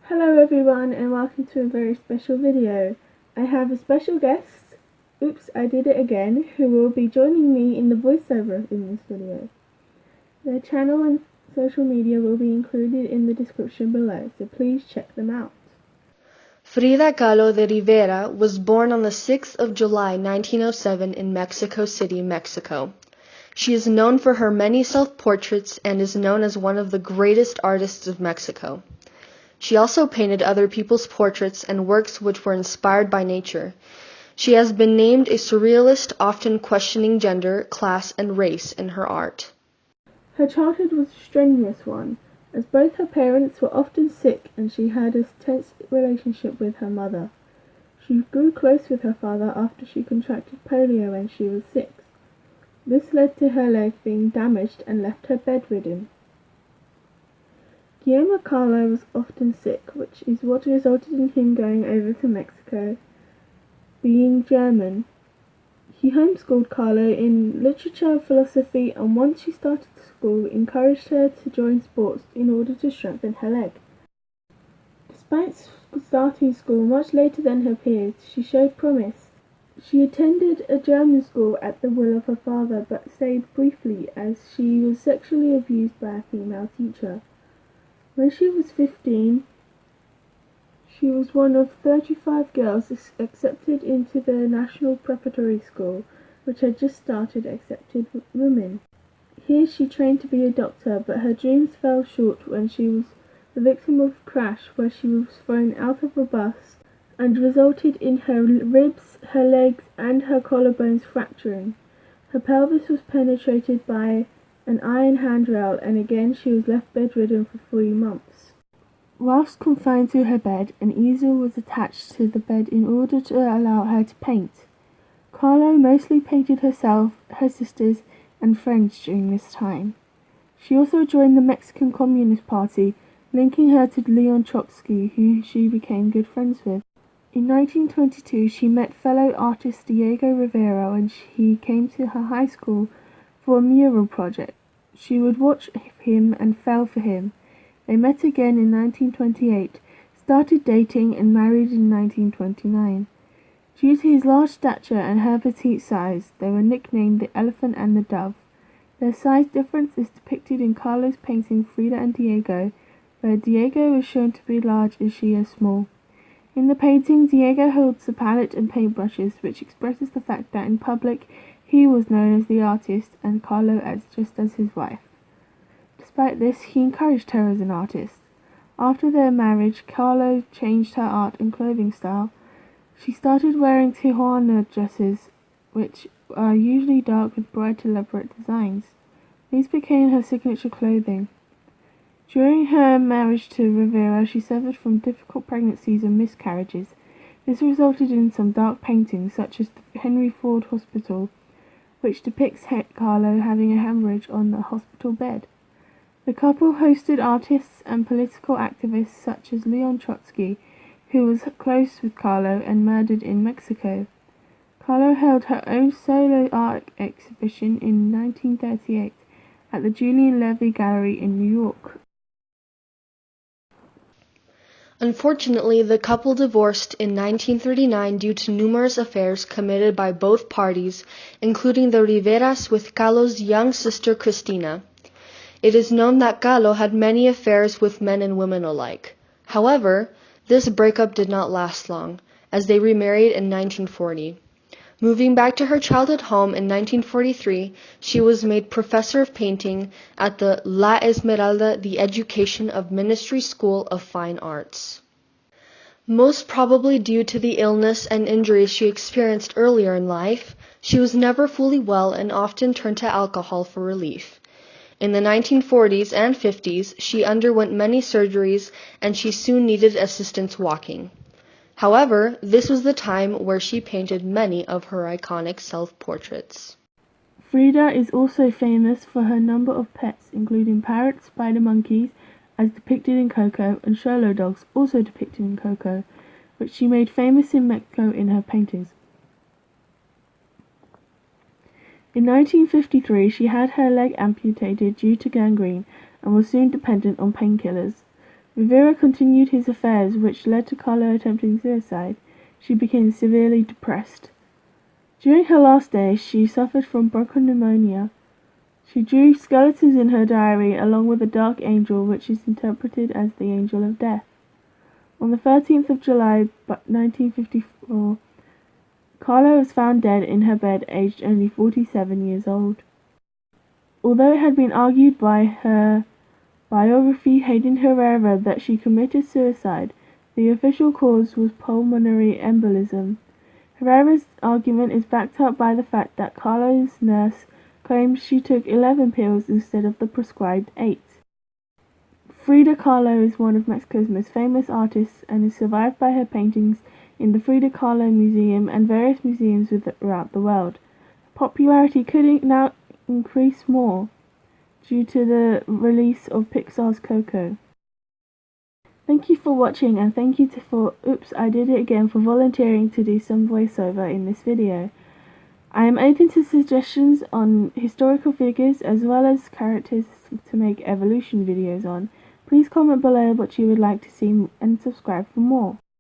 Hello everyone and welcome to a very special video. I have a special guest, oops I did it again, who will be joining me in the voiceover in this video. Their channel and social media will be included in the description below, so please check them out. Frida Kahlo de Rivera was born on the 6th of July 1907 in Mexico City, Mexico. She is known for her many self-portraits and is known as one of the greatest artists of Mexico. She also painted other people's portraits and works which were inspired by nature. She has been named a surrealist, often questioning gender, class, and race in her art. Her childhood was a strenuous one, as both her parents were often sick and she had a tense relationship with her mother. She grew close with her father after she contracted polio when she was 6. This led to her leg being damaged and left her bedridden. Guillermo Kahlo was often sick, which is what resulted in him going over to Mexico. Being German, he homeschooled Kahlo in literature and philosophy, and once she started school, encouraged her to join sports in order to strengthen her leg. Despite starting school much later than her peers, she showed promise. She attended a German school at the will of her father, but stayed briefly as she was sexually abused by a female teacher. When she was 15, she was one of 35 girls accepted into the National Preparatory School, which had just started accepting women. Here she trained to be a doctor, but her dreams fell short when she was the victim of a crash where she was thrown out of a bus and resulted in her ribs, her legs, and her collarbones fracturing. Her pelvis was penetrated by an iron handrail, and again she was left bedridden for 3 months. Whilst confined to her bed, an easel was attached to the bed in order to allow her to paint. Kahlo mostly painted herself, her sisters, and friends during this time. She also joined the Mexican Communist Party, linking her to Leon Trotsky, who she became good friends with. In 1922, she met fellow artist Diego Rivera when he came to her high school for a mural project. She would watch him and fell for him. They met again in 1928, started dating and married in 1929. Due to his large stature and her petite size, they were nicknamed the Elephant and the Dove. Their size difference is depicted in Kahlo's painting Frida and Diego, where Diego is shown to be large and she is small. In the painting, Diego holds a palette and paintbrushes, which expresses the fact that in public he was known as the artist and Kahlo just as his wife. Despite this, he encouraged her as an artist. After their marriage, Kahlo changed her art and clothing style. She started wearing Tijuana dresses, which are usually dark with bright elaborate designs. These became her signature clothing. During her marriage to Rivera, she suffered from difficult pregnancies and miscarriages. This resulted in some dark paintings, such as the Henry Ford Hospital, which depicts Kahlo having a hemorrhage on the hospital bed. The couple hosted artists and political activists such as Leon Trotsky, who was close with Kahlo and murdered in Mexico. Kahlo held her own solo art exhibition in 1938 at the Julian Levy Gallery in New York. Unfortunately, the couple divorced in 1939 due to numerous affairs committed by both parties, including the Riveras with Kahlo's young sister Cristina. It is known that Kahlo had many affairs with men and women alike. However, this breakup did not last long, as they remarried in 1940. Moving back to her childhood home in 1943, she was made professor of painting at the La Esmeralda, the Education of Ministry School of Fine Arts. Most probably due to the illness and injuries she experienced earlier in life, she was never fully well and often turned to alcohol for relief. In the 1940s and 50s, she underwent many surgeries and she soon needed assistance walking. However, this was the time where she painted many of her iconic self-portraits. Frida is also famous for her number of pets, including parrots, spider monkeys, as depicted in Coco, and Xolo dogs, also depicted in Coco, which she made famous in Mexico in her paintings. In 1953, she had her leg amputated due to gangrene and was soon dependent on painkillers. Rivera continued his affairs, which led to Kahlo attempting suicide. She became severely depressed. During her last days, she suffered from bronchopneumonia. She drew skeletons in her diary along with a dark angel, which is interpreted as the angel of death. On the 13th of July 1954, Kahlo was found dead in her bed, aged only 47 years old. Although it had been argued by her biography Hayden Herrera that she committed suicide, the official cause was pulmonary embolism. Herrera's argument is backed up by the fact that Kahlo's nurse claims she took 11 pills instead of the prescribed 8. Frida Kahlo is one of Mexico's most famous artists and is survived by her paintings in the Frida Kahlo Museum and various museums throughout the world. Her popularity could now increase more due to the release of Pixar's Coco. Thank you for watching, and thank you for Oops, I Did It Again for volunteering to do some voiceover in this video. I am open to suggestions on historical figures as well as characters to make evolution videos on. Please comment below what you would like to see and subscribe for more.